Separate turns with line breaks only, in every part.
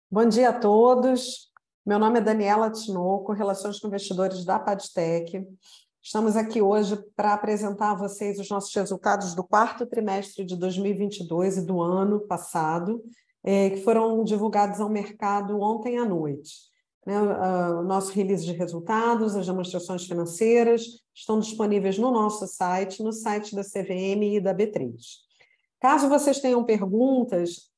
Bom dia a todos. Meu nome é Daniela Tinoco, Relações com Investidores da Padtech. Estamos aqui hoje para apresentar a vocês os nossos resultados do quarto trimestre de 2022 e do ano passado, que foram divulgados ao mercado ontem à noite. O nosso release de resultados, as demonstrações financeiras estão disponíveis no nosso site, no site da CVM e da B3. Caso vocês tenham perguntas,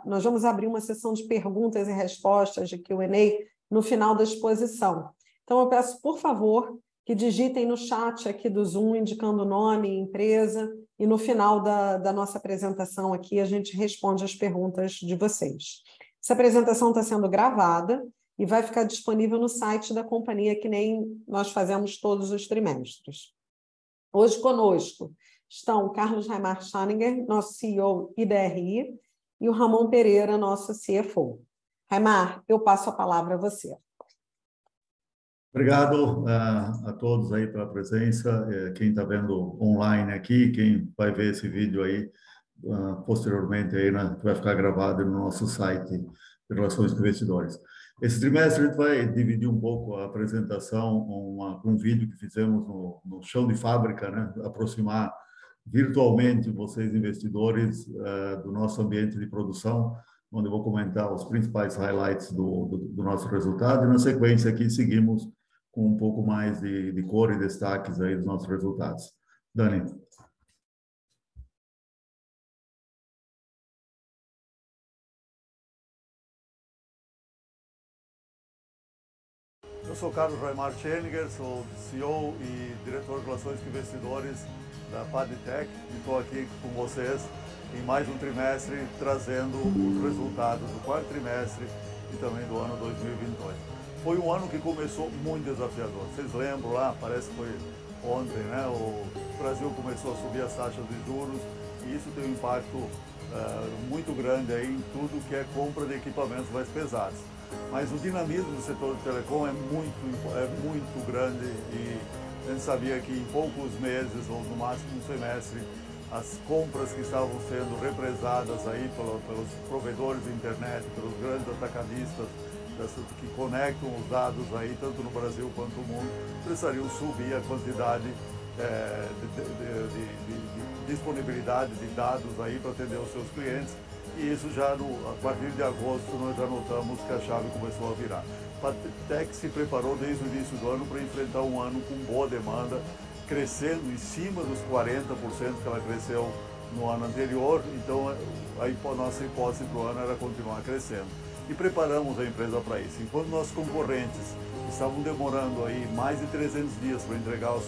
nós vamos abrir uma sessão de perguntas e respostas de Q&A no final da exposição. Então, eu peço, por favor, que digitem no chat aqui do Zoom, indicando o nome e empresa, e no final da nossa apresentação aqui, a gente responde as perguntas de vocês. Essa apresentação está sendo gravada e vai ficar disponível no site da companhia, que nem nós fazemos todos os trimestres. Hoje conosco estão Carlos Raimar Schaninger, nosso CEO e DRI, e o Ramon Pereira, nosso CFO. Raimar, eu passo a palavra a você.
Obrigado a todos aí pela presença, quem está vendo online aqui, quem vai ver esse vídeo aí posteriormente, aí, que vai ficar gravado no nosso site de Relações com Investidores. Esse trimestre a gente vai dividir um pouco a apresentação com um vídeo que fizemos no chão de fábrica, né? Aproximar virtualmente vocês, investidores, do nosso ambiente de produção, onde eu vou comentar os principais highlights do nosso resultado, e na sequência aqui seguimos com um pouco mais de cor e destaques aí dos nossos resultados. Dani. Eu sou Carlos Raimar Schaninger, sou CEO e diretor de Relações com Investidores da Padtech, e estou aqui com vocês em mais um trimestre, trazendo os resultados do quarto trimestre e também do ano 2022. Foi um ano que começou muito desafiador. Vocês lembram lá, parece que foi ontem, né? O Brasil começou a subir as taxas de juros e isso tem um impacto muito grande aí em tudo que é compra de equipamentos mais pesados. Mas o dinamismo do setor de telecom é muito grande e a gente sabia que em poucos meses, ou no máximo um semestre, as compras que estavam sendo represadas aí pelos provedores de internet, pelos grandes atacadistas, que conectam os dados aí, tanto no Brasil quanto no mundo, precisariam subir a quantidade de disponibilidade de dados aí para atender os seus clientes. E isso já, a partir de agosto, nós já notamos que a chave começou a virar. A Padtech se preparou desde o início do ano para enfrentar um ano com boa demanda, crescendo em cima dos 40% que ela cresceu no ano anterior. Então, a nossa hipótese para o ano era continuar crescendo. E preparamos a empresa para isso. Enquanto nossos concorrentes estavam demorando aí mais de 300 dias para entregar os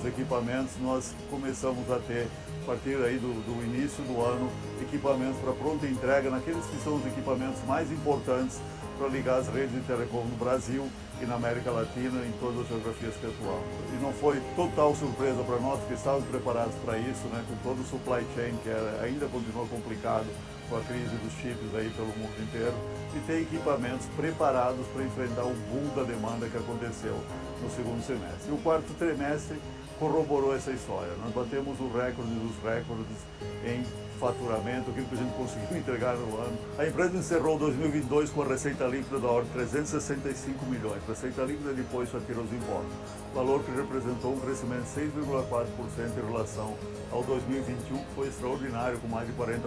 equipamentos, nós começamos a ter, a partir aí do início do ano, equipamentos para pronta entrega, naqueles que são os equipamentos mais importantes para ligar as redes de telecom no Brasil e na América Latina, em todas as geografias que atuamos. E não foi total surpresa para nós, porque estávamos preparados para isso, né, com todo o supply chain, que ainda continua complicado com a crise dos chips aí pelo mundo inteiro, e ter equipamentos preparados para enfrentar o boom da demanda que aconteceu no segundo semestre. E o quarto trimestre corroborou essa história. Nós batemos o recorde dos recordes em faturamento, aquilo que a gente conseguiu entregar no ano. A empresa encerrou 2022 com a receita líquida da ordem de 365 milhões. Receita líquida depois só tirou os impostos. Valor que representou um crescimento de 6,4% em relação ao 2021, que foi extraordinário, com mais de 40%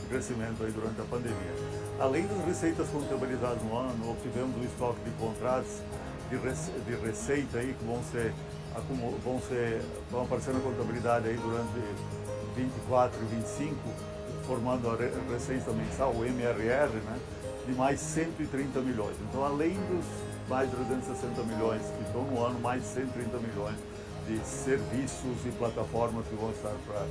de crescimento aí durante a pandemia. Além das receitas contabilizadas no ano, obtivemos um estoque de contratos de receita aí que vão aparecer na contabilidade aí durante 24 e 25, formando a receita mensal, o MRR, né, de mais 130 milhões. Então, além dos mais 360 milhões que estão no ano, mais 130 milhões de serviços e plataformas que vão estar para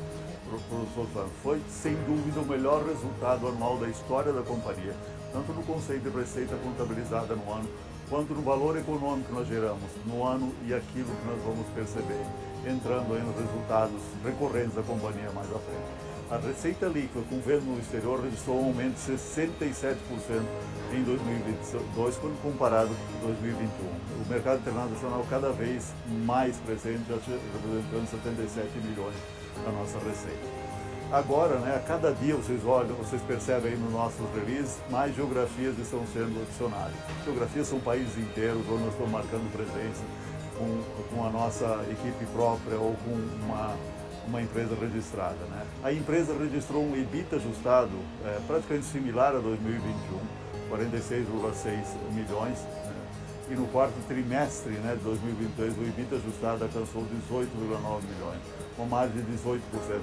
os outros anos. Foi, sem dúvida, o melhor resultado anual da história da companhia, tanto no conceito de receita contabilizada no ano, quanto no valor econômico que nós geramos no ano e aquilo que nós vamos perceber entrando aí nos resultados recorrentes da companhia mais à frente. A receita líquida com venda no exterior registrou um aumento de 67% em 2022, quando comparado com 2021. O mercado internacional cada vez mais presente, já representando 77 milhões da nossa receita. Agora, né, a cada dia vocês olham, vocês percebem aí nos nossos releases, mais geografias estão sendo adicionadas. Geografias são países inteiros onde nós estamos marcando presença com a nossa equipe própria ou com uma empresa registrada, né? A empresa registrou um EBITDA ajustado praticamente similar a 2021, 46,6 milhões, né? E no quarto trimestre, né, de 2022, o EBITDA ajustado alcançou 18,9 milhões, uma margem de 18%,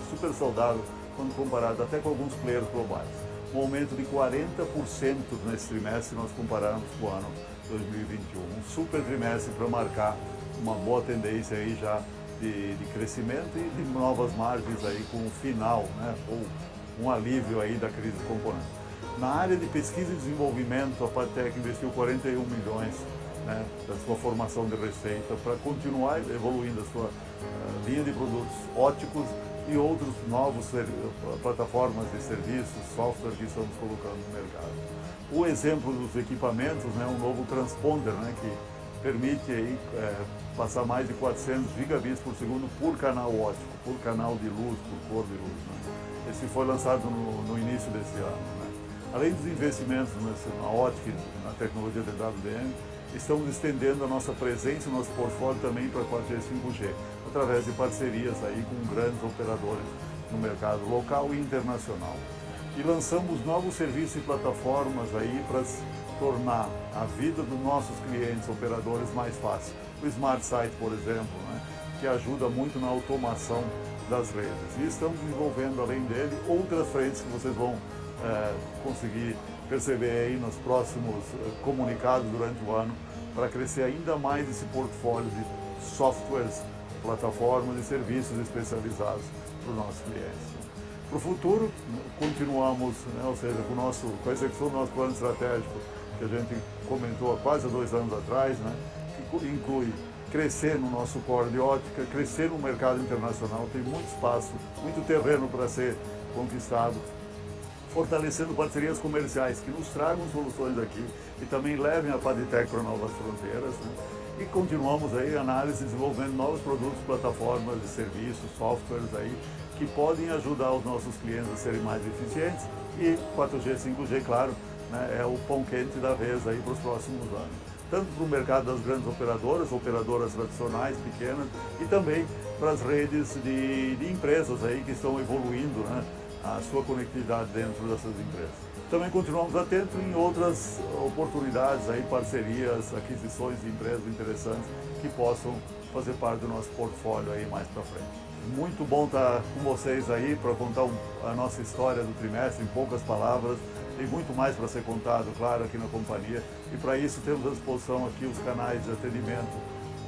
super saudável quando comparado até com alguns players globais. Um aumento de 40% nesse trimestre, nós comparamos com o ano 2021. Um super trimestre para marcar uma boa tendência aí já de crescimento e de novas margens aí com o final, né, ou um alívio aí da crise de componentes. Na área de pesquisa e desenvolvimento, a Padtech investiu 41 milhões, né, da sua formação de receita para continuar evoluindo a sua linha de produtos óticos e outros novos plataformas de serviços, software que estamos colocando no mercado. O exemplo dos equipamentos, né, um novo transponder, né, que permite aí, passar mais de 400 gigabits por segundo por canal óptico, por canal de luz, por cor de luz, né. Esse foi lançado no início desse ano, né. Além dos investimentos na ótica e na tecnologia de WDM, estamos estendendo a nossa presença, o nosso portfólio também para 4G e 5G, através de parcerias aí com grandes operadores no mercado local e internacional. E lançamos novos serviços e plataformas aí para tornar a vida dos nossos clientes, operadores, mais fácil. O Smart Site, por exemplo, né, que ajuda muito na automação das redes. E estamos desenvolvendo, além dele, outras frentes que vocês vão conseguir perceber aí nos próximos comunicados durante o ano, para crescer ainda mais esse portfólio de softwares, plataformas e serviços especializados para os nossos clientes. Para o futuro, continuamos, né, ou seja, com a execução do nosso plano estratégico, que a gente comentou há quase 2 anos atrás, né, que inclui crescer no nosso core de ótica, crescer no mercado internacional, tem muito espaço, muito terreno para ser conquistado, fortalecendo parcerias comerciais que nos tragam soluções aqui e também levem a Padtech para novas fronteiras, né? E continuamos aí análise, desenvolvendo novos produtos, plataformas e serviços, softwares aí, que podem ajudar os nossos clientes a serem mais eficientes e 4G, 5G, claro, né, é o pão quente da vez aí para os próximos anos. Tanto para o mercado das grandes operadoras tradicionais, pequenas, e também para as redes de empresas aí que estão evoluindo, né, a sua conectividade dentro dessas empresas. Também continuamos atentos em outras oportunidades, aí, parcerias, aquisições de empresas interessantes que possam fazer parte do nosso portfólio aí mais para frente. Muito bom estar com vocês aí para contar a nossa história do trimestre em poucas palavras. Tem muito mais para ser contado, claro, aqui na companhia. E para isso temos à disposição aqui os canais de atendimento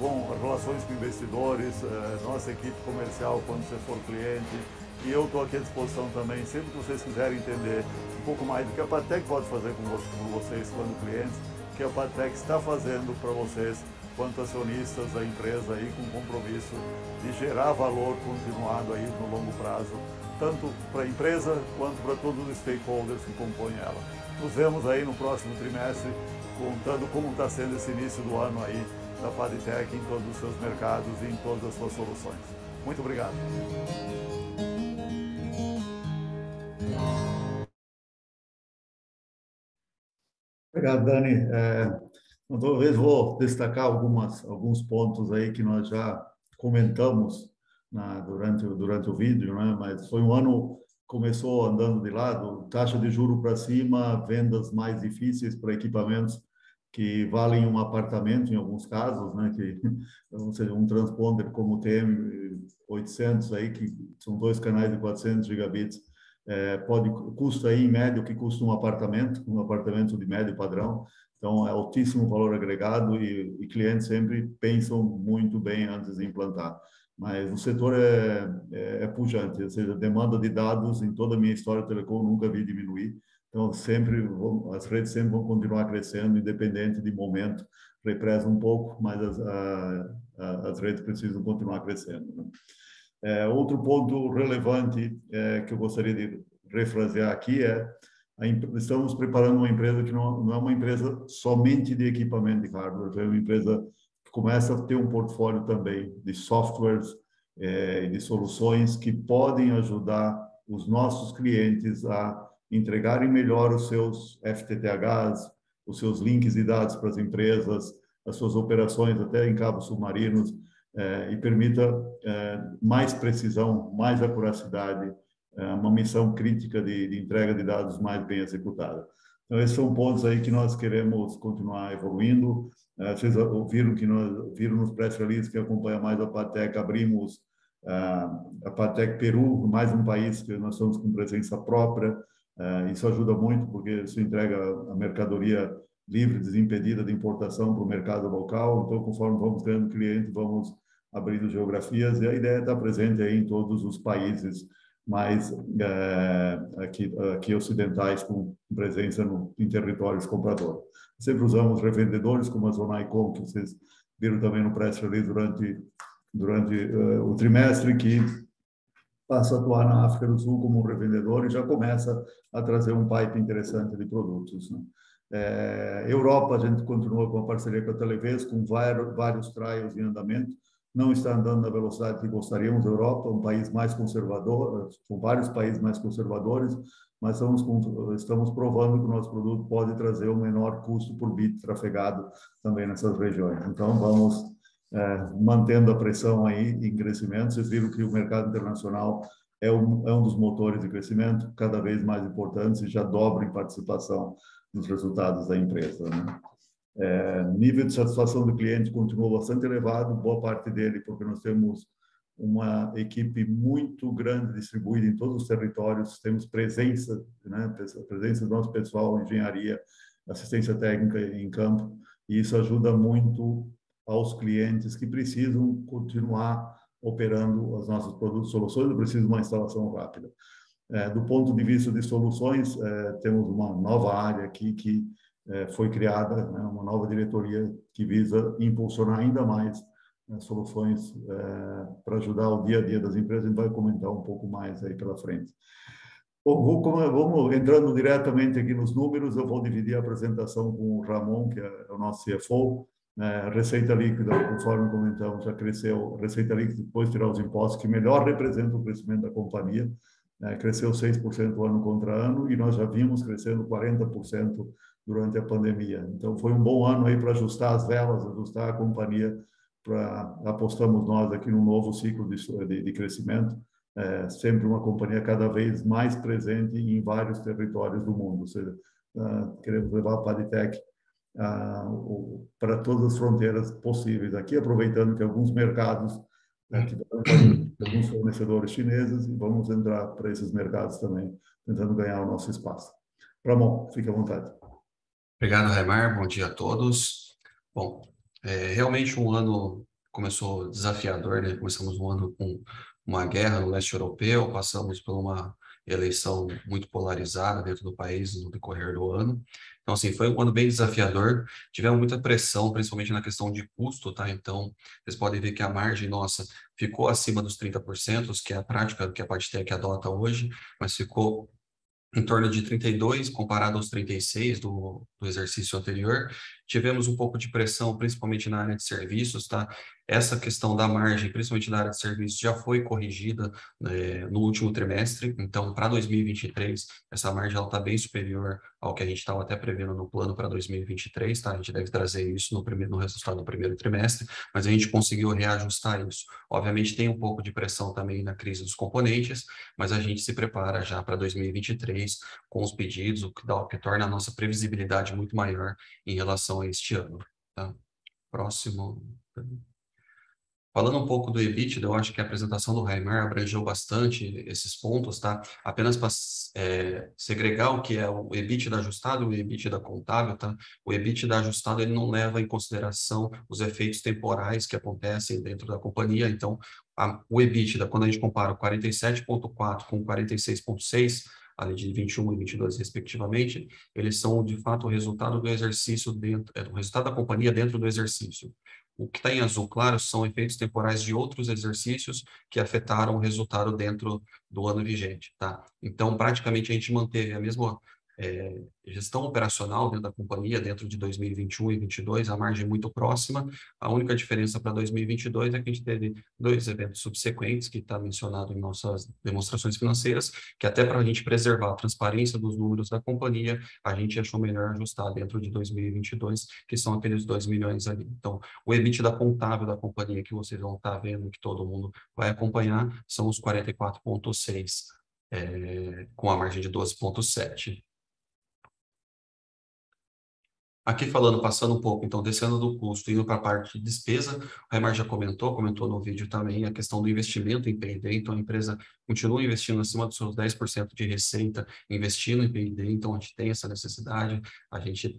com relações com investidores, nossa equipe comercial quando você for cliente. E eu estou aqui à disposição também, sempre que vocês quiserem entender um pouco mais do que a Padtech pode fazer com vocês quando clientes, que a Padtech está fazendo para vocês quanto acionistas da empresa aí, com compromisso de gerar valor continuado aí no longo prazo, tanto para a empresa quanto para todos os stakeholders que compõem ela. Nos vemos aí no próximo trimestre, contando como está sendo esse início do ano aí da Padtech em todos os seus mercados e em todas as suas soluções. Muito obrigado. Obrigado, Dani. Talvez vou destacar alguns pontos aí que nós já comentamos durante o vídeo, né? Mas foi um ano começou andando de lado, taxa de juro para cima, vendas mais difíceis para equipamentos que valem um apartamento em alguns casos, né? Que, ou seja, um transponder como o TM800 aí, que são 2 canais de 400 gigabits, custa aí em média o que custa um apartamento de médio padrão. Então é altíssimo valor agregado e clientes sempre pensam muito bem antes de implantar. Mas o setor é pujante, ou seja, a demanda de dados em toda a minha história de telecom nunca vi diminuir. Então as redes sempre vão continuar crescendo, independente de momento, represa um pouco, mas as redes precisam continuar crescendo, né? Outro ponto relevante que eu gostaria de refrasear aqui estamos preparando uma empresa que não é uma empresa somente de equipamento de hardware, é uma empresa que começa a ter um portfólio também de softwares e de soluções que podem ajudar os nossos clientes a entregarem melhor os seus FTTHs, os seus links de dados para as empresas, as suas operações até em cabos submarinos, e permita mais precisão, mais acuracidade, uma missão crítica de entrega de dados mais bem executada. Então, esses são pontos aí que nós queremos continuar evoluindo. Vocês viram nos press releases que acompanha mais a Padtech, abrimos a Padtech Peru, mais um país que nós estamos com presença própria. Isso ajuda muito, porque isso entrega a mercadoria livre, desimpedida de importação para o mercado local. Então, conforme vamos ganhando clientes, vamos abrindo geografias, e a ideia é estar presente aí em todos os países mais aqui ocidentais, com presença em territórios compradores. Sempre usamos revendedores como a Zonaicon, que vocês viram também no press release durante o trimestre, que passa a atuar na África do Sul como um revendedor e já começa a trazer um pipe interessante de produtos, né? Europa, a gente continua com a parceria com a Televez, com vários trials em andamento. Não está andando na velocidade que gostaríamos. A Europa é um país mais conservador, são vários países mais conservadores, mas estamos provando que o nosso produto pode trazer um menor custo por bit trafegado também nessas regiões. Então, vamos mantendo a pressão aí em crescimento. Vocês viram que o mercado internacional é um dos motores de crescimento, cada vez mais importantes, e já dobra em participação nos resultados da empresa, né? Nível de satisfação do cliente continua bastante elevado, boa parte dele porque nós temos uma equipe muito grande distribuída em todos os territórios, temos presença, né, presença do nosso pessoal, engenharia, assistência técnica em campo, e isso ajuda muito aos clientes que precisam continuar operando os nossos produtos e soluções, eu preciso de uma instalação rápida. Do ponto de vista de soluções, temos uma nova área aqui que foi criada, né, uma nova diretoria que visa impulsionar ainda mais soluções para ajudar o dia a dia das empresas. A gente vai comentar um pouco mais aí pela frente. Bom, vamos entrando diretamente aqui nos números. Eu vou dividir a apresentação com o Ramon, que é o nosso CFO. Receita líquida, conforme comentamos, já cresceu. Receita líquida, depois de tirar os impostos, que melhor representa o crescimento da companhia, cresceu 6% ano contra ano, e nós já vimos crescendo 40% durante a pandemia. Então, foi um bom ano aí para ajustar as velas, ajustar a companhia, apostamos nós aqui num novo ciclo de crescimento, sempre uma companhia cada vez mais presente em vários territórios do mundo, ou seja, queremos levar a Padtech para todas as fronteiras possíveis aqui, aproveitando que alguns mercados tiveram alguns fornecedores chineses, e vamos entrar para esses mercados também, tentando ganhar o nosso espaço. Ramon, fique à vontade.
Obrigado, Raimar. Bom dia a todos. Bom, realmente um ano começou desafiador, né? Começamos um ano com uma guerra no leste europeu, passamos por uma eleição muito polarizada dentro do país no decorrer do ano. Então, assim, foi um ano bem desafiador, tivemos muita pressão, principalmente na questão de custo, tá? Então, vocês podem ver que a margem nossa ficou acima dos 30%, que é a prática que a Padtech adota hoje, mas ficou em torno de 32, comparado aos 36 do exercício anterior. Tivemos um pouco de pressão, principalmente na área de serviços, tá? Essa questão da margem, principalmente na área de serviços, já foi corrigida no último trimestre. Então, para 2023, essa margem está bem superior ao que a gente estava até prevendo no plano para 2023, tá? A gente deve trazer isso no resultado do primeiro trimestre, mas a gente conseguiu reajustar isso. Obviamente, tem um pouco de pressão também na crise dos componentes, mas a gente se prepara já para 2023 com os pedidos, o que torna a nossa previsibilidade muito maior em relação a este ano, tá? Próximo. Falando um pouco do EBITDA, eu acho que a apresentação do Raimar abrangeu bastante esses pontos, tá? Apenas para segregar o que é o EBITDA ajustado e o EBITDA contábil, tá? O EBITDA ajustado, ele não leva em consideração os efeitos temporais que acontecem dentro da companhia. Então, o EBITDA, quando a gente compara o 47,4 com 46,6, ali de 21 e 22 respectivamente, eles são de fato o resultado do exercício o resultado da companhia dentro do exercício. O que está em azul claro são efeitos temporais de outros exercícios que afetaram o resultado dentro do ano vigente, tá? Então, praticamente, a gente manteve a mesma gestão operacional dentro da companhia, dentro de 2021 e 2022, a margem muito próxima. A única diferença para 2022 é que a gente teve 2 eventos subsequentes, que está mencionado em nossas demonstrações financeiras, que até para a gente preservar a transparência dos números da companhia, a gente achou melhor ajustar dentro de 2022, que são aqueles 2 milhões ali. Então, o EBITDA contábil da companhia que vocês vão estar vendo, que todo mundo vai acompanhar, são os 44,6, com a margem de 12,7. Aqui falando, passando um pouco, então, descendo do custo, indo para a parte de despesa, o Remar já comentou no vídeo também, a questão do investimento em P&D, então a empresa continua investindo acima dos seus 10% de receita, investindo em P&D, então a gente tem essa necessidade, a gente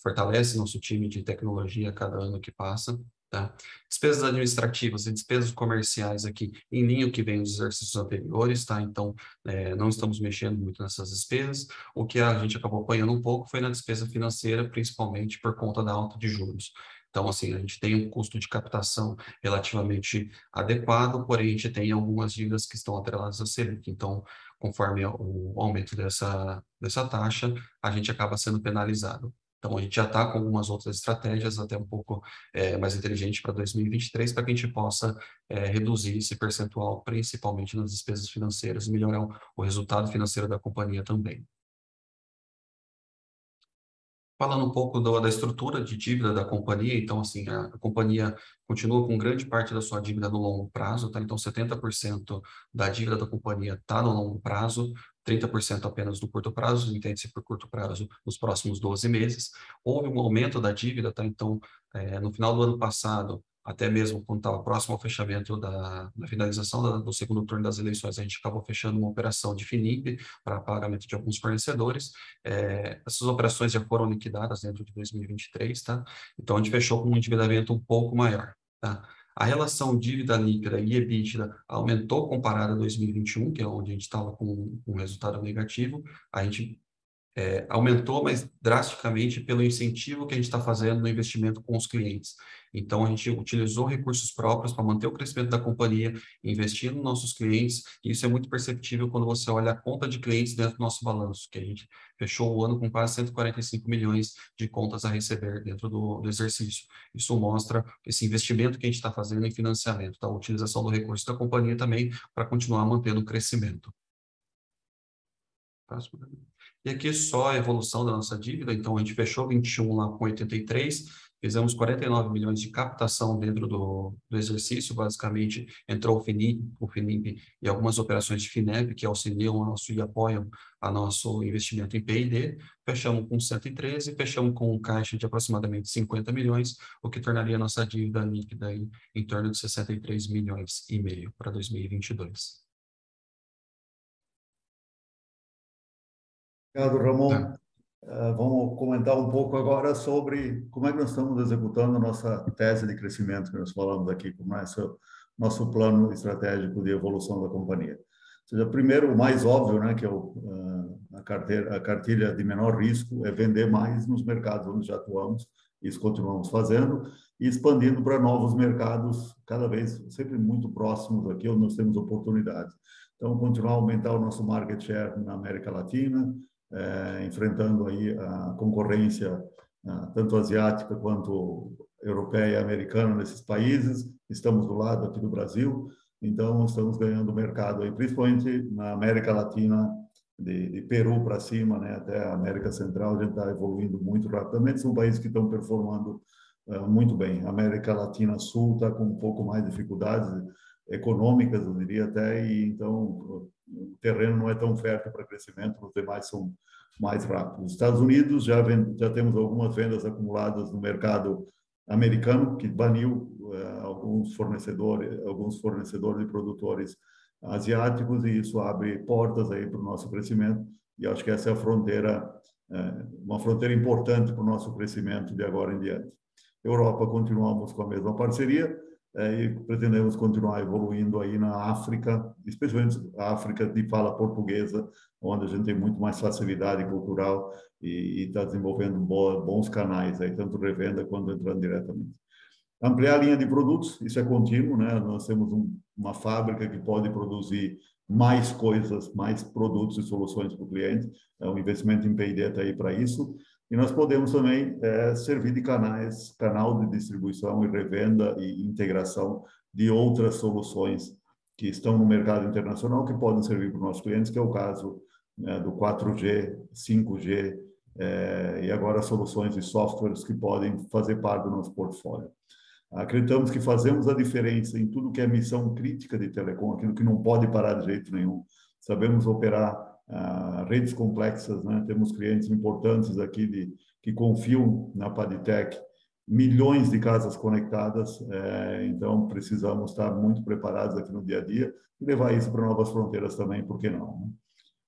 fortalece nosso time de tecnologia a cada ano que passa. Tá? Despesas administrativas e despesas comerciais aqui em linha que vem dos exercícios anteriores, tá? Então, não estamos mexendo muito nessas despesas. O que a gente acabou apanhando um pouco foi na despesa financeira, principalmente por conta da alta de juros. Então, assim, a gente tem um custo de captação relativamente adequado, porém a gente tem algumas dívidas que estão atreladas ao Selic. Então, conforme o aumento dessa taxa, a gente acaba sendo penalizado. Então, a gente já está com algumas outras estratégias, até um pouco mais inteligente para 2023, para que a gente possa reduzir esse percentual, principalmente nas despesas financeiras, e melhorar o resultado financeiro da companhia também. Falando um pouco da estrutura de dívida da companhia, então, assim, a companhia continua com grande parte da sua dívida no longo prazo, tá? Então, 70% da dívida da companhia está no longo prazo, 30% apenas no curto prazo, entende-se por curto prazo nos próximos 12 meses. Houve um aumento da dívida, tá? Então, no final do ano passado, até mesmo quando estava próximo ao fechamento da finalização do segundo turno das eleições, a gente acabou fechando uma operação de FINIP para pagamento de alguns fornecedores. Essas operações já foram liquidadas dentro de 2023, tá? Então, a gente fechou com um endividamento um pouco maior, tá? A relação dívida líquida e EBITDA aumentou comparada a 2021, que é onde a gente estava com um resultado negativo. A gente aumentou, mas drasticamente pelo incentivo que a gente está fazendo no investimento com os clientes. Então, a gente utilizou recursos próprios para manter o crescimento da companhia, investir nos nossos clientes, e isso é muito perceptível quando você olha a conta de clientes dentro do nosso balanço, que a gente fechou o ano com quase 145 milhões de contas a receber dentro do exercício. Isso mostra esse investimento que a gente está fazendo em financiamento, tá? A utilização do recurso da companhia também para continuar mantendo o crescimento. Próximo. E aqui só a evolução da nossa dívida, então a gente fechou 21 lá com 83, fizemos 49 milhões de captação dentro do exercício, basicamente entrou o FINIP e algumas operações de FINEP que auxiliam e apoiam a nosso investimento em P&D, fechamos com 113 e fechamos com um caixa de aproximadamente 50 milhões, o que tornaria a nossa dívida líquida aí em torno de 63 milhões e meio para 2022.
Obrigado, Ramon.
Tá.
Vamos comentar um pouco agora sobre como é que nós estamos executando a nossa tese de crescimento que nós falamos aqui, como é o nosso plano estratégico de evolução da companhia. Ou seja, primeiro, o mais óbvio, né, que é a cartilha de menor risco, é vender mais nos mercados onde já atuamos, isso continuamos fazendo, e expandindo para novos mercados, cada vez sempre muito próximos aqui, onde nós temos oportunidades. Então, continuar a aumentar o nosso market share na América Latina, enfrentando aí a concorrência tanto asiática quanto europeia e americana nesses países. Estamos do lado aqui do Brasil, então estamos ganhando mercado aí, principalmente na América Latina, de Peru para cima, né, até a América Central, a gente está evoluindo muito rapidamente. São países que estão performando muito bem. A América Latina Sul está com um pouco mais de dificuldades econômicas, eu diria até, e então o terreno não é tão fértil para crescimento, os demais são mais rápidos. Os Estados Unidos já temos algumas vendas acumuladas no mercado americano, que baniu alguns fornecedores e produtores asiáticos, e isso abre portas aí para o nosso crescimento, e acho que essa é a fronteira, uma fronteira importante para o nosso crescimento de agora em diante. Europa, continuamos com a mesma parceria, e pretendemos continuar evoluindo aí na África, especialmente a África de fala portuguesa, onde a gente tem muito mais facilidade cultural e está desenvolvendo bons canais, aí, tanto revenda quanto entrando diretamente. Ampliar a linha de produtos, isso é contínuo, né? Nós temos uma fábrica que pode produzir mais coisas, mais produtos e soluções para o cliente. O investimento em P&D está aí para isso. E nós podemos também servir de canal de distribuição e revenda e integração de outras soluções que estão no mercado internacional, que podem servir para os nossos clientes, que é o caso do 4G, 5G, e agora soluções de softwares que podem fazer parte do nosso portfólio. Acreditamos que fazemos a diferença em tudo que é missão crítica de telecom, aquilo que não pode parar de jeito nenhum. Sabemos operar redes complexas, né? Temos clientes importantes aqui que confiam na Padtech, milhões de casas conectadas, então precisamos estar muito preparados aqui no dia a dia e levar isso para novas fronteiras também, por que não? Né?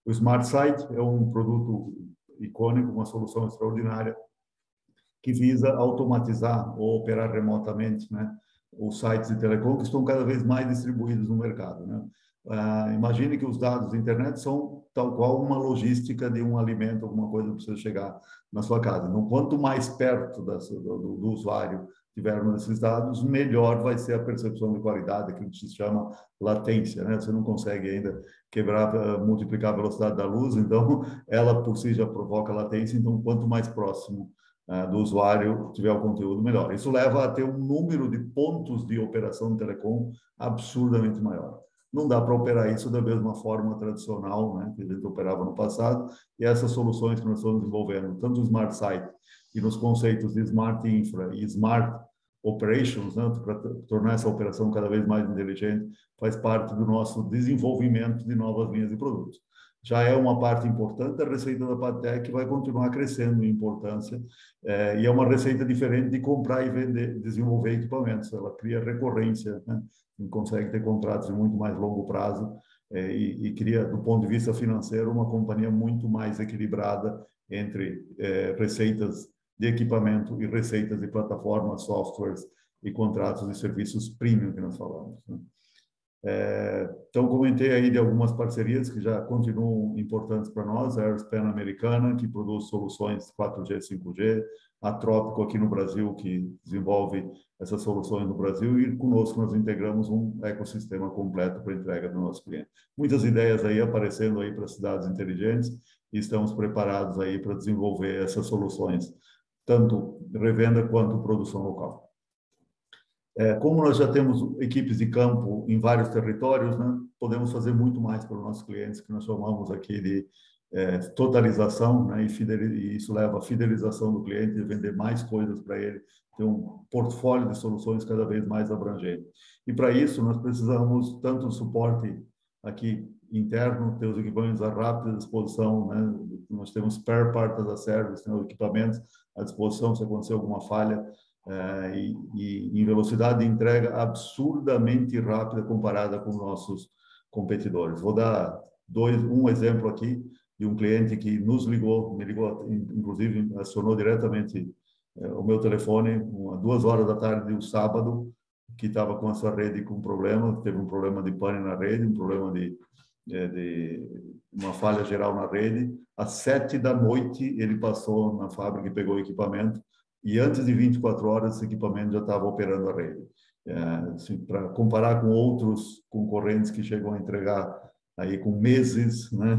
O Smart Site é um produto icônico, uma solução extraordinária que visa automatizar ou operar remotamente, né, os sites de telecom que estão cada vez mais distribuídos no mercado, né? Imagine que os dados da internet são tal qual uma logística de um alimento, alguma coisa que precisa chegar na sua casa. Então, quanto mais perto do usuário tivermos esses dados, melhor vai ser a percepção de qualidade, que se chama latência, né? Você não consegue ainda multiplicar a velocidade da luz, então ela por si já provoca latência, então quanto mais próximo do usuário tiver o conteúdo, melhor. Isso leva a ter um número de pontos de operação de telecom absurdamente maior. Não dá para operar isso da mesma forma tradicional, né, que a gente operava no passado, e essas soluções que nós estamos desenvolvendo, tanto o Smart Site e nos conceitos de Smart Infra e Smart Operations, né, para tornar essa operação cada vez mais inteligente, faz parte do nosso desenvolvimento de novas linhas de produtos. Já é uma parte importante da receita da Padtech, que vai continuar crescendo em importância, e é uma receita diferente de comprar e vender, desenvolver equipamentos. Ela cria recorrência, né? Consegue ter contratos de muito mais longo prazo, e cria, do ponto de vista financeiro, uma companhia muito mais equilibrada entre receitas de equipamento e receitas de plataformas, softwares e contratos de serviços premium que nós falamos, né? Então, comentei aí de algumas parcerias que já continuam importantes para nós, a Airspan americana, que produz soluções 4G, 5G, a Trópico aqui no Brasil, que desenvolve essas soluções no Brasil, e conosco nós integramos um ecossistema completo para entrega do nosso cliente. Muitas ideias aí aparecendo aí para cidades inteligentes, e estamos preparados aí para desenvolver essas soluções, tanto revenda quanto produção local. Como nós já temos equipes de campo em vários territórios, né, podemos fazer muito mais para os nossos clientes, que nós chamamos aqui de totalização, né, e isso leva à fidelização do cliente, vender mais coisas para ele, ter um portfólio de soluções cada vez mais abrangente. E para isso nós precisamos tanto do suporte aqui interno, ter os equipamentos à rápida disposição, né, nós temos spare parts as a service, né, os equipamentos à disposição se acontecer alguma falha, e em velocidade de entrega absurdamente rápida comparada com nossos competidores. Vou dar um exemplo aqui de um cliente que me ligou, inclusive acionou diretamente o meu telefone, 2 horas da tarde de um sábado, que estava com a sua rede com problema, teve um problema de pane na rede, um problema de uma falha geral na rede. Às 7 da noite ele passou na fábrica e pegou o equipamento, e antes de 24 horas esse equipamento já estava operando a rede. Assim, para comparar com outros concorrentes que chegam a entregar aí com meses, né,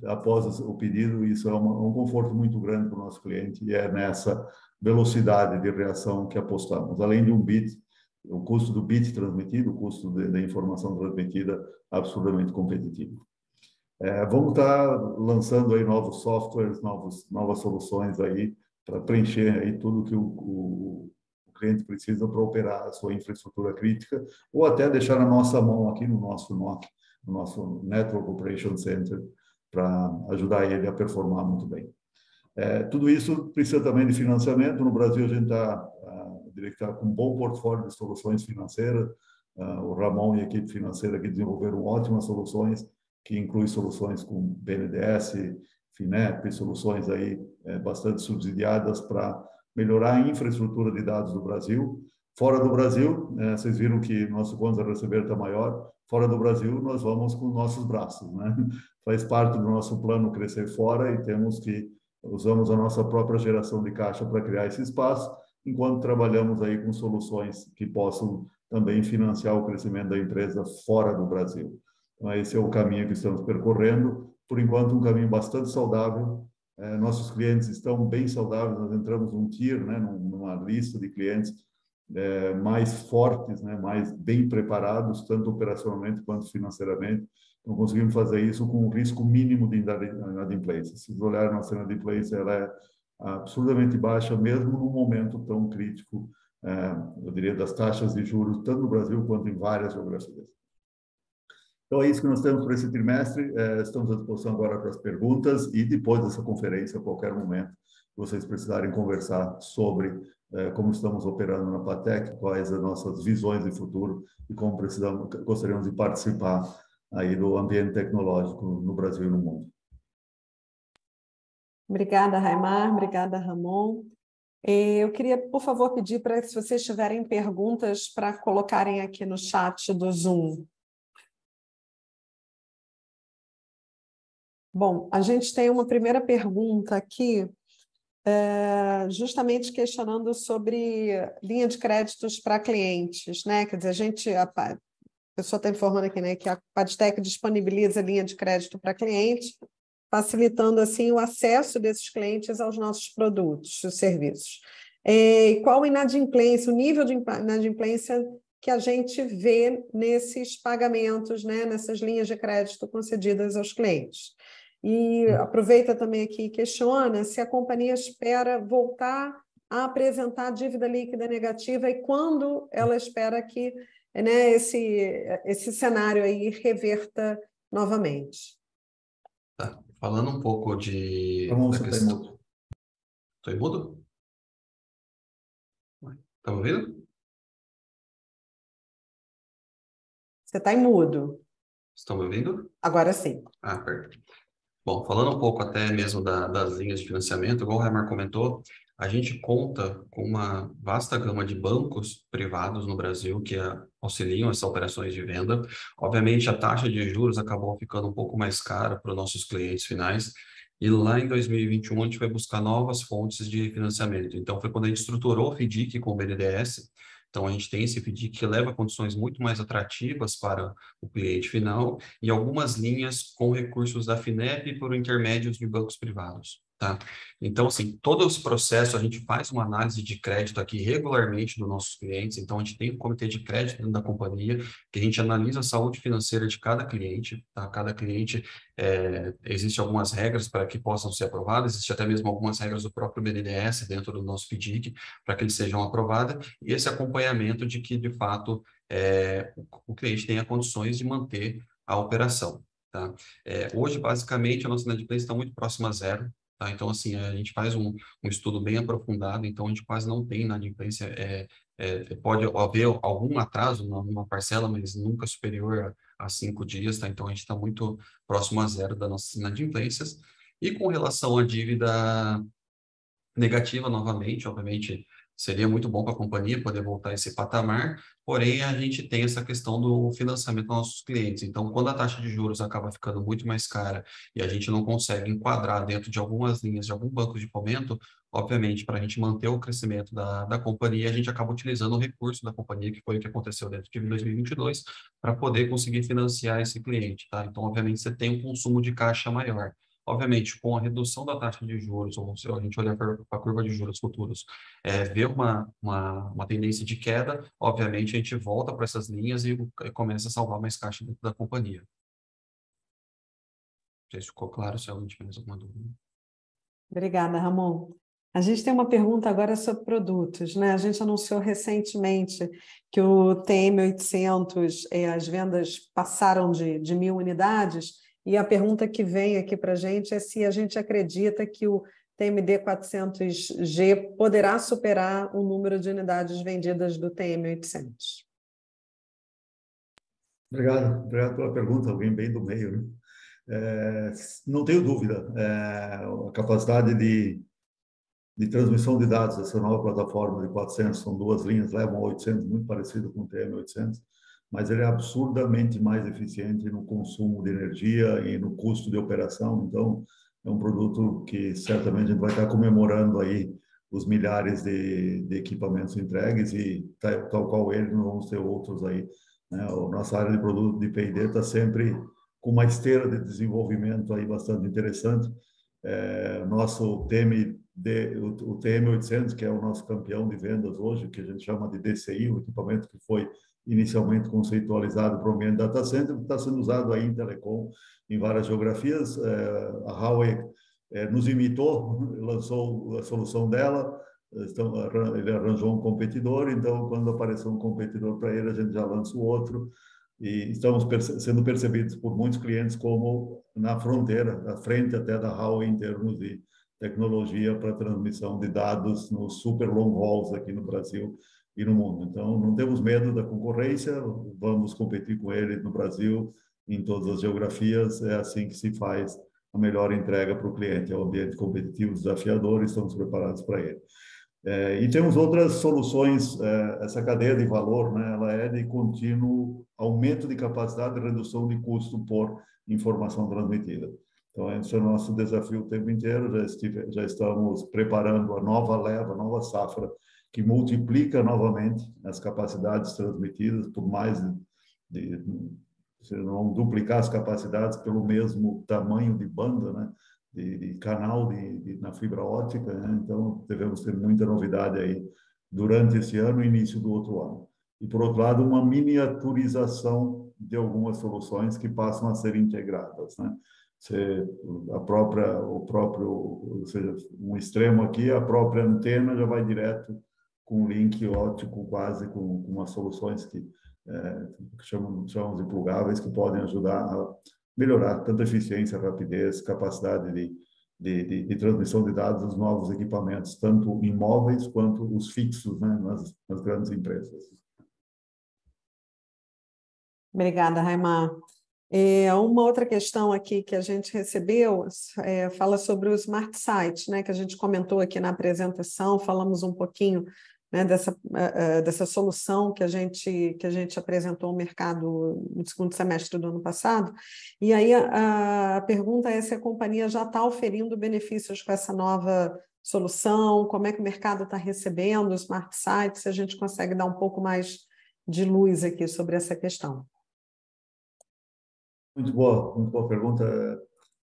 após o pedido, isso é um conforto muito grande para o nosso cliente, e é nessa velocidade de reação que apostamos. Além de um bit, o custo do bit transmitido, o custo da informação transmitida, absurdamente competitivo. Vamos estar lançando aí novos softwares, novas soluções aí, para preencher aí tudo que o cliente precisa para operar a sua infraestrutura crítica, ou até deixar na nossa mão aqui no nosso NOC, no nosso Network Operation Center, para ajudar ele a performar muito bem. Tudo isso precisa também de financiamento. No Brasil a gente está com um bom portfólio de soluções financeiras. O Ramon e a equipe financeira que desenvolveram ótimas soluções, que inclui soluções com BNDES, FINEP, soluções aí bastante subsidiadas para melhorar a infraestrutura de dados do Brasil. Fora do Brasil, vocês viram que nosso contas a receber está maior. Fora do Brasil, nós vamos com nossos braços, né? Faz parte do nosso plano crescer fora, e usamos a nossa própria geração de caixa para criar esse espaço, enquanto trabalhamos aí com soluções que possam também financiar o crescimento da empresa fora do Brasil. Então, esse é o caminho que estamos percorrendo. Por enquanto, um caminho bastante saudável. Nossos clientes estão bem saudáveis. Nós entramos num tier, né, numa lista de clientes mais fortes, né, mais bem preparados, tanto operacionalmente quanto financeiramente. Então, conseguimos fazer isso com um risco mínimo de inadimplência. Se vocês olharem, nossa inadimplência ela é absurdamente baixa, mesmo num momento tão crítico, eu diria, das taxas de juros, tanto no Brasil quanto em várias geografias. Então, é isso que nós temos para esse trimestre. Estamos à disposição agora para as perguntas e depois dessa conferência, a qualquer momento, que vocês precisarem conversar sobre como estamos operando na Platec, quais as nossas visões de futuro e como gostaríamos de participar aí do ambiente tecnológico no Brasil e no mundo.
Obrigada, Raimar. Obrigada, Ramon. Eu queria, por favor, pedir para que, se vocês tiverem perguntas, para colocarem aqui no chat do Zoom. Bom, a gente tem uma primeira pergunta aqui, justamente questionando sobre linha de créditos para clientes, né? Quer dizer, a pessoa está informando aqui, né, que a Padtech disponibiliza linha de crédito para clientes, facilitando assim o acesso desses clientes aos nossos produtos e serviços. E qual inadimplência, o nível de inadimplência que a gente vê nesses pagamentos, né, nessas linhas de crédito concedidas aos clientes? E aproveita também aqui e questiona se a companhia espera voltar a apresentar dívida líquida negativa e quando ela espera que, né, esse cenário aí reverta novamente.
Tá. Falando um pouco
Ramon,
da
você está em
questão...
mudo.
Estou em mudo? Está me ouvindo?
Você está em mudo.
Estão me ouvindo?
Agora sim.
Ah, perfeito. Bom, falando um pouco até mesmo das linhas de financiamento, igual o Raimar comentou, a gente conta com uma vasta gama de bancos privados no Brasil que auxiliam essas operações de venda. Obviamente, a taxa de juros acabou ficando um pouco mais cara para os nossos clientes finais, e lá em 2021 a gente vai buscar novas fontes de financiamento. Então, foi quando a gente estruturou o FDIC com o BNDES. Então, a gente tem esse FDIC que leva condições muito mais atrativas para o cliente final e algumas linhas com recursos da FINEP por intermédios de bancos privados, tá? Então, assim, todo esse processo, a gente faz uma análise de crédito aqui regularmente dos nossos clientes. Então, a gente tem um comitê de crédito dentro da companhia, que a gente analisa a saúde financeira de cada cliente, tá? Cada cliente, existem algumas regras para que possam ser aprovadas, existe até mesmo algumas regras do próprio BNDES dentro do nosso FDIC para que eles sejam aprovadas, e esse acompanhamento de que, de fato, o cliente tenha condições de manter a operação, tá? Hoje, basicamente, a nossa inadimplência está muito próxima a zero, tá? Então, assim, a gente faz um estudo bem aprofundado, então a gente quase não tem inadimplência. Pode haver algum atraso numa parcela, mas nunca superior a 5 dias, tá? Então, a gente está muito próximo a zero das nossas inadimplências. E com relação à dívida negativa, novamente, obviamente, seria muito bom para a companhia poder voltar a esse patamar, porém a gente tem essa questão do financiamento dos nossos clientes. Então, quando a taxa de juros acaba ficando muito mais cara e a gente não consegue enquadrar dentro de algumas linhas de algum banco de fomento, obviamente, para a gente manter o crescimento da companhia, a gente acaba utilizando o recurso da companhia, que foi o que aconteceu dentro de 2022, para poder conseguir financiar esse cliente, tá? Então, obviamente, você tem um consumo de caixa maior. Obviamente, com a redução da taxa de juros, ou se a gente olhar para a curva de juros futuros, ver uma tendência de queda, obviamente a gente volta para essas linhas e começa a salvar mais caixa dentro da companhia. Não sei se ficou claro, se alguém tiver mais alguma dúvida.
Obrigada, Ramon. A gente tem uma pergunta agora sobre produtos, né? A gente anunciou recentemente que o TM800, as vendas passaram de 1.000 unidades, e a pergunta que vem aqui para a gente é se a gente acredita que o TMD400G poderá superar o número de unidades vendidas do TM800.
Obrigado pela pergunta, alguém bem do meio, né? Não tenho dúvida, a capacidade de transmissão de dados dessa nova plataforma de 400, são duas linhas, levam 800, muito parecido com o TM800, mas ele é absurdamente mais eficiente no consumo de energia e no custo de operação. Então, é um produto que certamente a gente vai estar comemorando aí os milhares de equipamentos entregues e tal qual ele, nós vamos ter outros aí né? A nossa área de produto de P&D está sempre com uma esteira de desenvolvimento aí bastante interessante. Nosso o TM800, que é o nosso campeão de vendas hoje, que a gente chama de DCI, o equipamento que foi inicialmente conceitualizado para o ambiente data center, está sendo usado aí em telecom em várias geografias. A Huawei nos imitou, lançou a solução dela, ele arranjou um competidor, então quando apareceu um competidor para ele, a gente já lança o outro, e estamos sendo percebidos por muitos clientes como na fronteira, à frente até da Huawei em termos de tecnologia para transmissão de dados nos super long hauls aqui no Brasil e no mundo. Então, não temos medo da concorrência, vamos competir com ele no Brasil, em todas as geografias, é assim que se faz a melhor entrega para o cliente. É um ambiente competitivo, desafiador, e estamos preparados para ele. E temos outras soluções. Essa cadeia de valor, né, ela é de contínuo aumento de capacidade e redução de custo por informação transmitida. Então, esse é o nosso desafio o tempo inteiro. Já estamos preparando a nova leva, a nova safra, que multiplica novamente as capacidades transmitidas por mais vão duplicar as capacidades pelo mesmo tamanho de banda, né? De canal na fibra óptica, né? Então, devemos ter muita novidade aí durante esse ano e início do outro ano. E, por outro lado, uma miniaturização de algumas soluções que passam a ser integradas, né? Ou seja, um extremo aqui, a própria antena já vai direto com um link óptico, quase com umas soluções que chamamos de plugáveis, que podem ajudar a melhorar tanto a eficiência, a rapidez, capacidade de transmissão de dados dos novos equipamentos, tanto imóveis quanto os fixos, né, nas grandes empresas.
Obrigada, Raimar. Uma outra questão aqui que a gente recebeu fala sobre o Smart Site, né, que a gente comentou aqui na apresentação, falamos um pouquinho, né, dessa solução que a gente apresentou ao mercado no segundo semestre do ano passado. E aí a pergunta é se a companhia já está oferindo benefícios com essa nova solução, como é que o mercado está recebendo o Smart Site, se a gente consegue dar um pouco mais de luz aqui sobre essa questão.
Muito boa pergunta.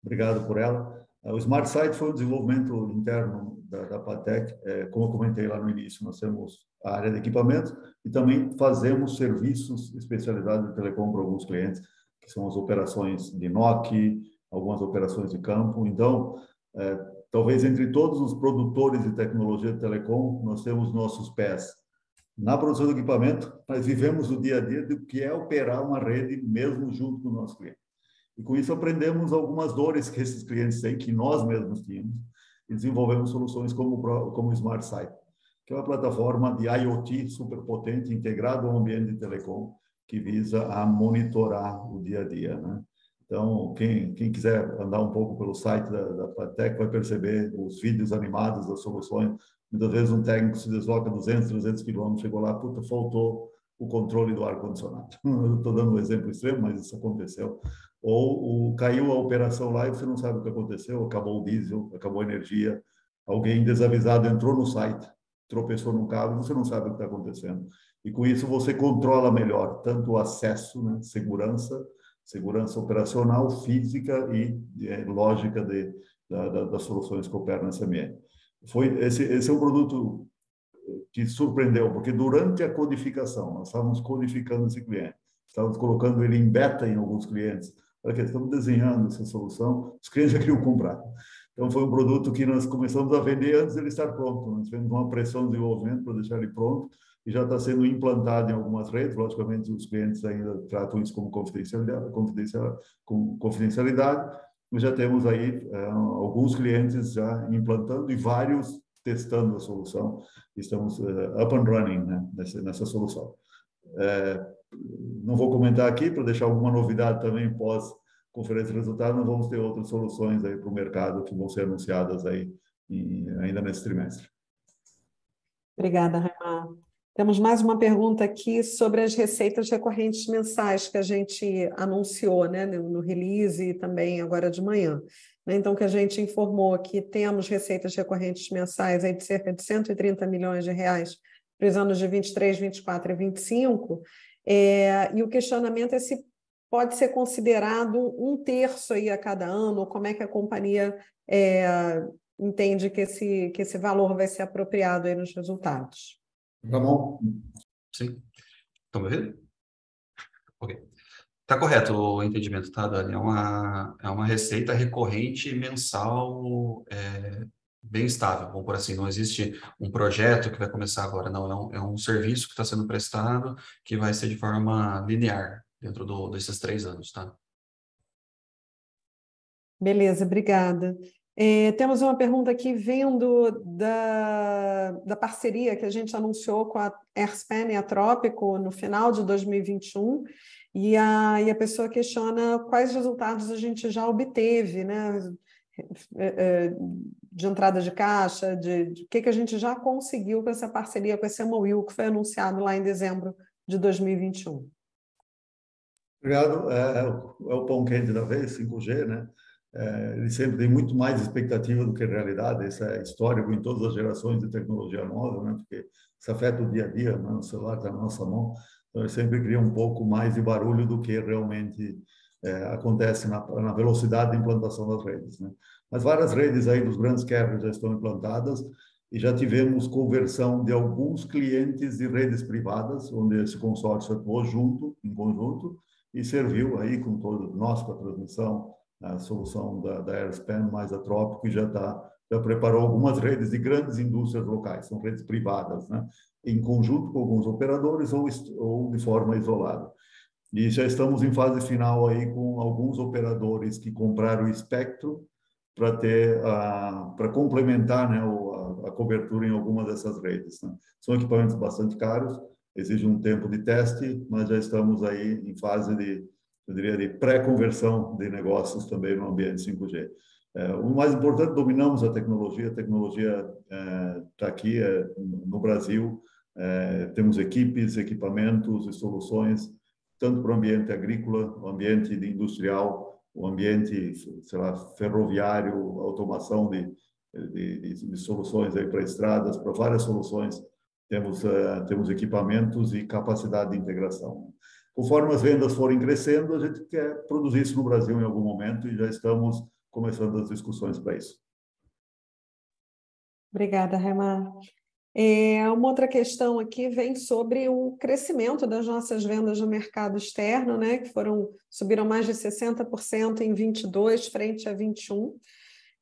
Obrigado por ela. O Smart Site foi um desenvolvimento interno da Patec. Como eu comentei lá no início, nós temos a área de equipamentos e também fazemos serviços especializados de telecom para alguns clientes, que são as operações de NOC, algumas operações de campo. Então, talvez entre todos os produtores de tecnologia de telecom, nós temos nossos pés na produção do equipamento, mas vivemos o dia a dia do que é operar uma rede mesmo junto com o nosso cliente. E com isso aprendemos algumas dores que esses clientes têm, que nós mesmos tínhamos, e desenvolvemos soluções como o Smart Site, que é uma plataforma de IoT super potente, integrada ao ambiente de telecom, que visa a monitorar o dia a dia, né? Então, quem quiser andar um pouco pelo site da Patec vai perceber os vídeos animados das soluções. Muitas vezes um técnico se desloca 200, 300 quilômetros, chegou lá, faltou o controle do ar-condicionado. Estou dando um exemplo extremo, mas isso aconteceu. Ou caiu a operação lá e você não sabe o que aconteceu, acabou o diesel, acabou a energia, alguém desavisado entrou no site, tropeçou num cabo, você não sabe o que está acontecendo. E com isso você controla melhor tanto o acesso, né, segurança operacional, física e lógica das soluções que operam nesse ambiente. Esse é um produto que surpreendeu, porque durante a codificação, nós estávamos codificando esse cliente, estávamos colocando ele em beta em alguns clientes, para que estamos desenhando essa solução, os clientes já queriam comprar. Então, foi um produto que nós começamos a vender antes dele estar pronto. Nós tivemos uma pressão de desenvolvimento para deixar ele pronto e já está sendo implantado em algumas redes. Logicamente, os clientes ainda tratam isso como confidencialidade, mas já temos aí alguns clientes já implantando e vários testando a solução. Estamos up and running, né, nessa solução. Não vou comentar aqui, para deixar alguma novidade também pós-conferência de resultados, nós vamos ter outras soluções aí para o mercado que vão ser anunciadas aí ainda nesse trimestre.
Obrigada, Raimar. Temos mais uma pergunta aqui sobre as receitas recorrentes mensais que a gente anunciou, né, no release e também agora de manhã. Então, que a gente informou que temos receitas recorrentes mensais aí de cerca de 130 milhões de reais para os anos de 23, 24 e 25, E o questionamento é se pode ser considerado 1/3 aí a cada ano, ou como é que a companhia entende que esse valor vai ser apropriado aí nos resultados.
Ramon?
Sim. Estão me ouvindo? Ok. Está correto o entendimento, tá, Dani? É uma receita recorrente mensal bem estável, vamos por assim. Não existe um projeto que vai começar agora, não. É um serviço que está sendo prestado que vai ser de forma linear dentro desses 3 anos, tá?
Beleza, obrigada. Temos uma pergunta aqui vindo da parceria que a gente anunciou com a Airspan e a Trópico no final de 2021, e a pessoa questiona quais resultados a gente já obteve, né? De entrada de caixa, de que a gente já conseguiu com essa parceria, com esse MOU que foi anunciado lá em dezembro de 2021.
Obrigado. É o pão quente da vez, 5G, né? Ele sempre tem muito mais expectativa do que realidade. Isso é histórico em todas as gerações de tecnologia nova, né? Porque isso afeta o dia a dia, né? O celular está na nossa mão, então ele sempre cria um pouco mais de barulho do que realmente acontece na velocidade de implantação das redes, né? Mas várias redes aí dos grandes carriers já estão implantadas e já tivemos conversão de alguns clientes de redes privadas, onde esse consórcio atuou junto, em conjunto, e serviu aí com todo nós com a transmissão, a solução da Airspan mais a Trópico, e já preparou algumas redes de grandes indústrias locais, são redes privadas, né? Em conjunto com alguns operadores ou de forma isolada. E já estamos em fase final aí com alguns operadores que compraram o espectro para complementar, né, a cobertura em alguma dessas redes, né? São equipamentos bastante caros, exige um tempo de teste, mas já estamos aí em fase eu diria, de pré-conversão de negócios também no ambiente 5G. O mais importante, dominamos a tecnologia está aqui no Brasil, temos equipes, equipamentos e soluções, tanto para o ambiente agrícola, o ambiente industrial, o ambiente, sei lá, ferroviário, automação de soluções aí para estradas, para várias soluções. Temos equipamentos e capacidade de integração. Conforme as vendas forem crescendo, a gente quer produzir isso no Brasil em algum momento e já estamos começando as discussões para isso.
Obrigada, Remar. Uma outra questão aqui vem sobre o crescimento das nossas vendas no mercado externo, né, que subiram mais de 60% em 22 frente a 21.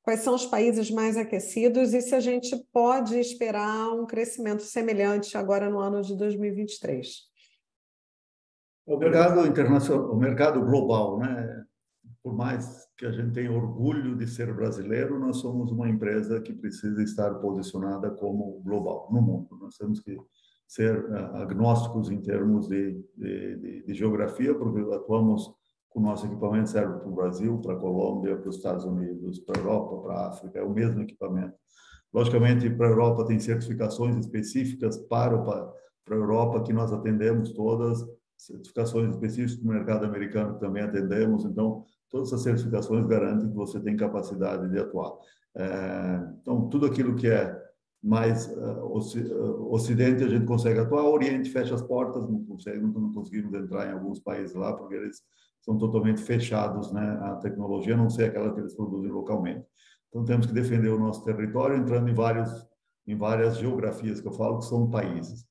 Quais são os países mais aquecidos e se a gente pode esperar um crescimento semelhante agora no ano de 2023?
O mercado internacional, o mercado global, né? Por mais que a gente tenha orgulho de ser brasileiro, nós somos uma empresa que precisa estar posicionada como global no mundo. Nós temos que ser agnósticos em termos de geografia, porque atuamos com o nosso equipamento, serve para o Brasil, para a Colômbia, para os Estados Unidos, para a Europa, para a África, é o mesmo equipamento. Logicamente, para a Europa tem certificações específicas para a Europa que nós atendemos todas, certificações específicas para o mercado americano que também atendemos, então todas as certificações garantem que você tem capacidade de atuar. Então, tudo aquilo que é mais Ocidente a gente consegue atuar, Oriente fecha as portas, não conseguimos entrar em alguns países lá, porque eles são totalmente fechados, né? A tecnologia, a não ser aquela que eles produzem localmente. Então, temos que defender o nosso território, entrando em várias geografias, que eu falo que são países.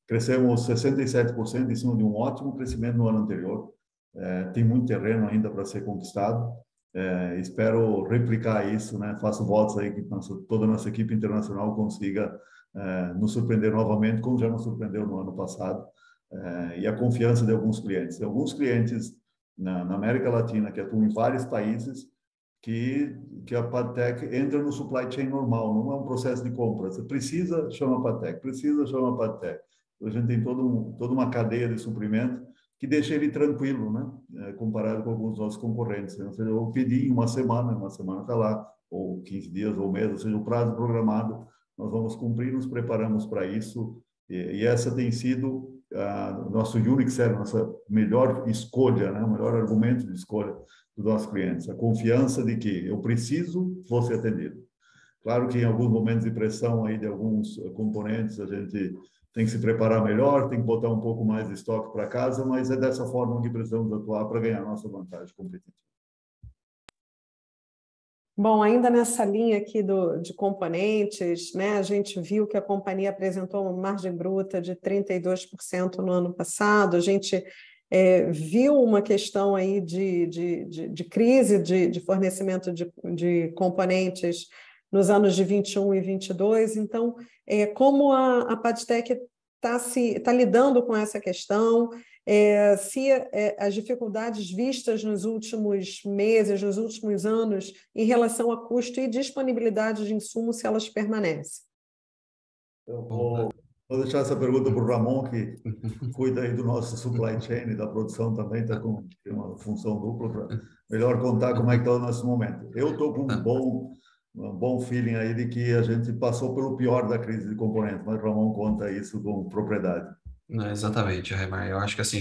Crescemos 67% em cima de um ótimo crescimento no ano anterior. Tem muito terreno ainda para ser conquistado. Espero replicar isso, né? Faço votos aí que toda a nossa equipe internacional consiga nos surpreender novamente, como já nos surpreendeu no ano passado. E a confiança de alguns clientes. Tem alguns clientes na América Latina que atuam em vários países que a Padtech entra no supply chain normal, não é um processo de compra. Você precisa, chama a Padtech, precisa, chama a Padtech. A gente tem toda uma cadeia de suprimento que deixa ele tranquilo, né? Comparado com alguns dos nossos concorrentes. Ou seja, eu pedi uma semana está lá, ou 15 dias, ou mês, ou seja, o prazo programado, nós vamos cumprir, nos preparamos para isso, e essa tem sido nosso unique selling, nossa melhor escolha, né? O melhor argumento de escolha dos nossos clientes, a confiança de que eu preciso, vou ser atendido. Claro que em alguns momentos de pressão aí de alguns componentes a gente tem que se preparar melhor, tem que botar um pouco mais de estoque para casa, mas é dessa forma que precisamos atuar para ganhar nossa vantagem competitiva.
Bom, ainda nessa linha aqui de componentes, né, a gente viu que a companhia apresentou uma margem bruta de 32% no ano passado, a gente viu uma questão aí de crise de fornecimento de componentes nos anos de 21 e 22, então, como a Padtech está lidando com essa questão, se as dificuldades vistas nos últimos meses, nos últimos anos, em relação a custo e disponibilidade de insumos, se elas permanecem.
Eu vou deixar essa pergunta para o Ramon, que cuida aí do nosso supply chain e da produção também, tem uma função dupla para melhor contar como é que está o nosso momento. Eu estou com um bom feeling aí de que a gente passou pelo pior da crise de componentes, mas o Ramon conta isso com propriedade.
Não, exatamente, Raimar. Eu acho que assim,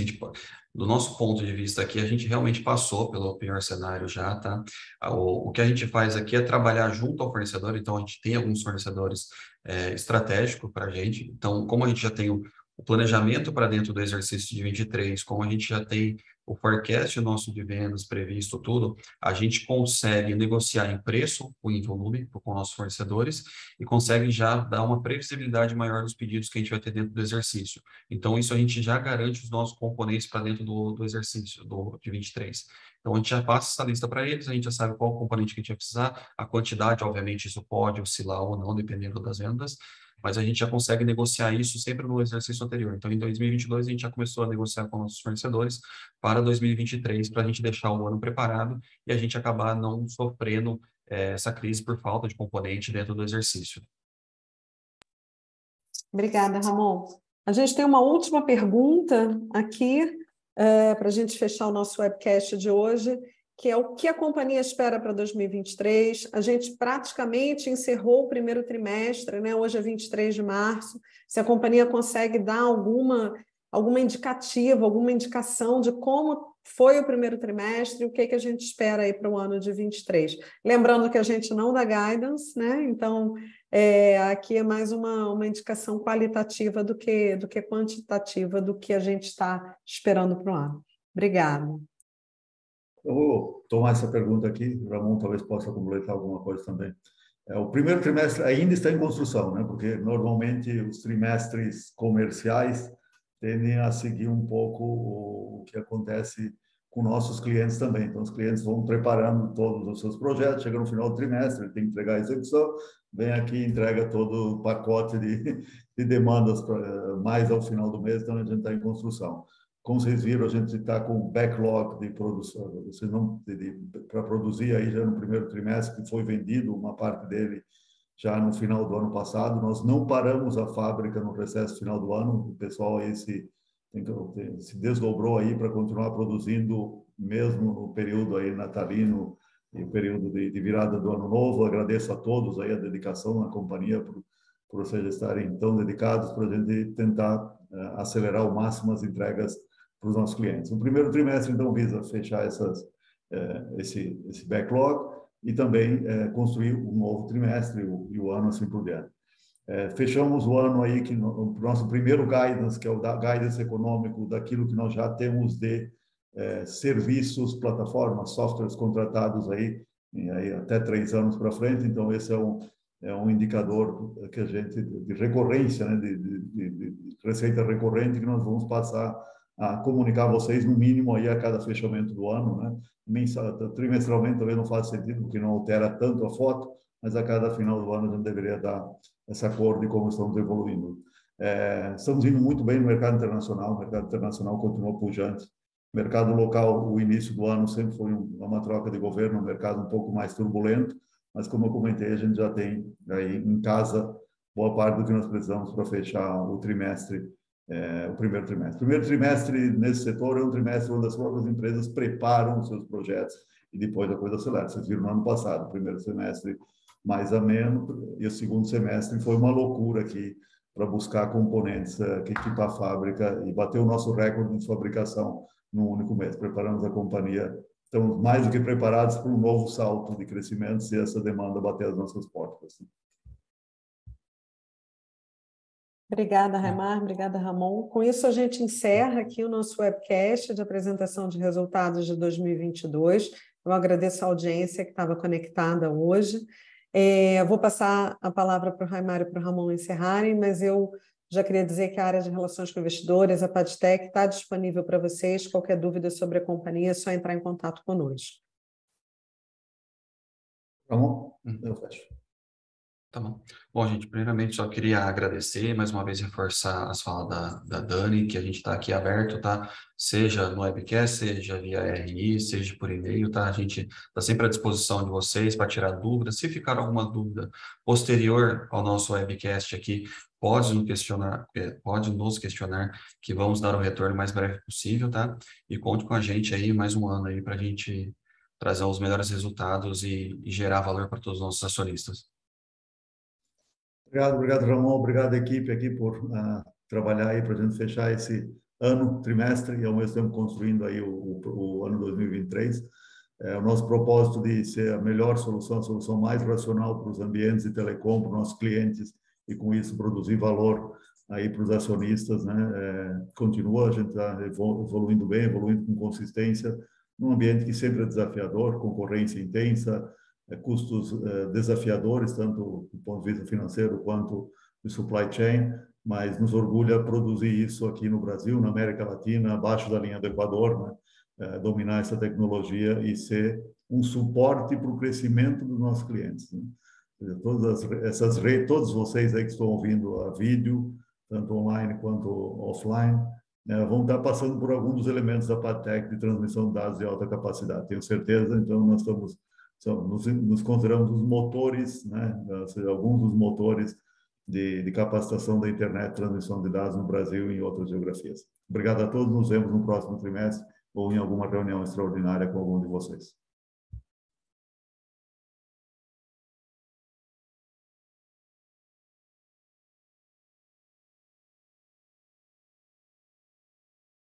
do nosso ponto de vista aqui, a gente realmente passou pelo pior cenário já, tá? O que a gente faz aqui é trabalhar junto ao fornecedor, então a gente tem alguns fornecedores estratégicos para a gente. Então, como a gente já tem o planejamento para dentro do exercício de 23, como a gente já tem o forecast nosso de vendas previsto, tudo, a gente consegue negociar em preço ou em volume com nossos fornecedores e consegue já dar uma previsibilidade maior dos pedidos que a gente vai ter dentro do exercício. Então, isso a gente já garante os nossos componentes para dentro do exercício de 23. Então, a gente já passa essa lista para eles, a gente já sabe qual componente que a gente vai precisar, a quantidade, obviamente, isso pode oscilar ou não, dependendo das vendas, mas a gente já consegue negociar isso sempre no exercício anterior. Então, em 2022, a gente já começou a negociar com nossos fornecedores para 2023, para a gente deixar o ano preparado e a gente acabar não sofrendo essa crise por falta de componente dentro do exercício.
Obrigada, Ramon. A gente tem uma última pergunta aqui para a gente fechar o nosso webcast de hoje, que é o que a companhia espera para 2023. A gente praticamente encerrou o primeiro trimestre, né? Hoje é 23 de março. Se a companhia consegue dar alguma indicativa, alguma indicação de como foi o primeiro trimestre, o que a gente espera aí para o ano de 23. Lembrando que a gente não dá guidance, né? Então, aqui é mais uma indicação qualitativa do que quantitativa do que a gente está esperando para o ano. Obrigada.
Eu vou tomar essa pergunta aqui, o Ramon talvez possa completar alguma coisa também. O primeiro trimestre ainda está em construção, né? Porque normalmente os trimestres comerciais tendem a seguir um pouco o que acontece com nossos clientes também. Então, os clientes vão preparando todos os seus projetos, chega no final do trimestre, tem que entregar a execução, vem aqui e entrega todo o pacote de demandas mais ao final do mês, então a gente está em construção. Como vocês viram, a gente está com backlog de produção, para produzir aí já no primeiro trimestre, que foi vendido uma parte dele já no final do ano passado. Nós não paramos a fábrica no recesso final do ano, o pessoal aí se desdobrou aí para continuar produzindo, mesmo no período aí natalino e o período de virada do ano novo. Agradeço a todos aí a dedicação na companhia por vocês estarem tão dedicados para a gente tentar acelerar ao máximo as entregas para os nossos clientes. O primeiro trimestre, então, visa fechar esse backlog e também construir um novo trimestre e o ano assim por diante. Fechamos o ano aí que o nosso primeiro guidance, que é o guidance econômico daquilo que nós já temos de serviços, plataformas, softwares contratados aí até 3 anos para frente. Então, esse é um indicador que a gente de recorrência, né, de receita recorrente, que nós vamos passar a comunicar a vocês no mínimo aí a cada fechamento do ano, né? Trimestralmente talvez não faça sentido, porque não altera tanto a foto, mas a cada final do ano a gente deveria dar essa cor de como estamos evoluindo. Estamos indo muito bem no mercado internacional, o mercado internacional continua pujante. O mercado local, o início do ano sempre foi uma troca de governo, um mercado um pouco mais turbulento, mas como eu comentei, a gente já tem aí em casa boa parte do que nós precisamos para fechar o trimestre, o primeiro trimestre. O primeiro trimestre nesse setor é um trimestre onde as próprias empresas preparam os seus projetos e depois a coisa acelera. Vocês viram no ano passado, o primeiro semestre mais ameno e o segundo semestre foi uma loucura aqui para buscar componentes que equipar a fábrica e bater o nosso recorde de fabricação num único mês. Preparamos a companhia, estamos mais do que preparados para um novo salto de crescimento se essa demanda bater as nossas portas.
Obrigada, Raimar. Obrigada, Ramon. Com isso, a gente encerra aqui o nosso webcast de apresentação de resultados de 2022. Eu agradeço a audiência que estava conectada hoje. Eu vou passar a palavra para o Raimar e para o Ramon encerrarem, mas eu já queria dizer que a área de relações com investidores, a Padtech, está disponível para vocês. Qualquer dúvida sobre a companhia, é só entrar em contato conosco.
Ramon, eu fecho.
Tá bom. Bom, gente, primeiramente só queria agradecer, mais uma vez reforçar as falas da Dani, que a gente está aqui aberto, tá? Seja no webcast, seja via RI, seja por e-mail, tá? A gente está sempre à disposição de vocês para tirar dúvidas. Se ficar alguma dúvida posterior ao nosso webcast aqui, pode nos questionar, que vamos dar o retorno o mais breve possível, tá? E conte com a gente aí mais um ano aí para a gente trazer os melhores resultados e gerar valor para todos os nossos acionistas.
Obrigado, Ramon. Obrigado, equipe, aqui, por trabalhar aí para a gente fechar esse ano, trimestre, e ao mesmo tempo construindo aí o ano 2023. O nosso propósito de ser a melhor solução, a solução mais racional para os ambientes de telecom, para os nossos clientes, e com isso produzir valor aí para os acionistas, né? Continua, a gente está evoluindo bem, evoluindo com consistência, num ambiente que sempre é desafiador, concorrência intensa, custos desafiadores, tanto do ponto de vista financeiro quanto de supply chain, mas nos orgulha produzir isso aqui no Brasil, na América Latina, abaixo da linha do Equador, né? Dominar essa tecnologia e ser um suporte para o crescimento dos nossos clientes, né? Todas essas redes, todos vocês aí que estão ouvindo a vídeo, tanto online quanto offline, né, vão estar passando por alguns dos elementos da Padtech de transmissão de dados de alta capacidade, tenho certeza. Então, nós nos consideramos os motores, né, ou seja, alguns dos motores de capacitação da internet, transmissão de dados no Brasil e em outras geografias. Obrigado a todos, nos vemos no próximo trimestre ou em alguma reunião extraordinária com algum de vocês.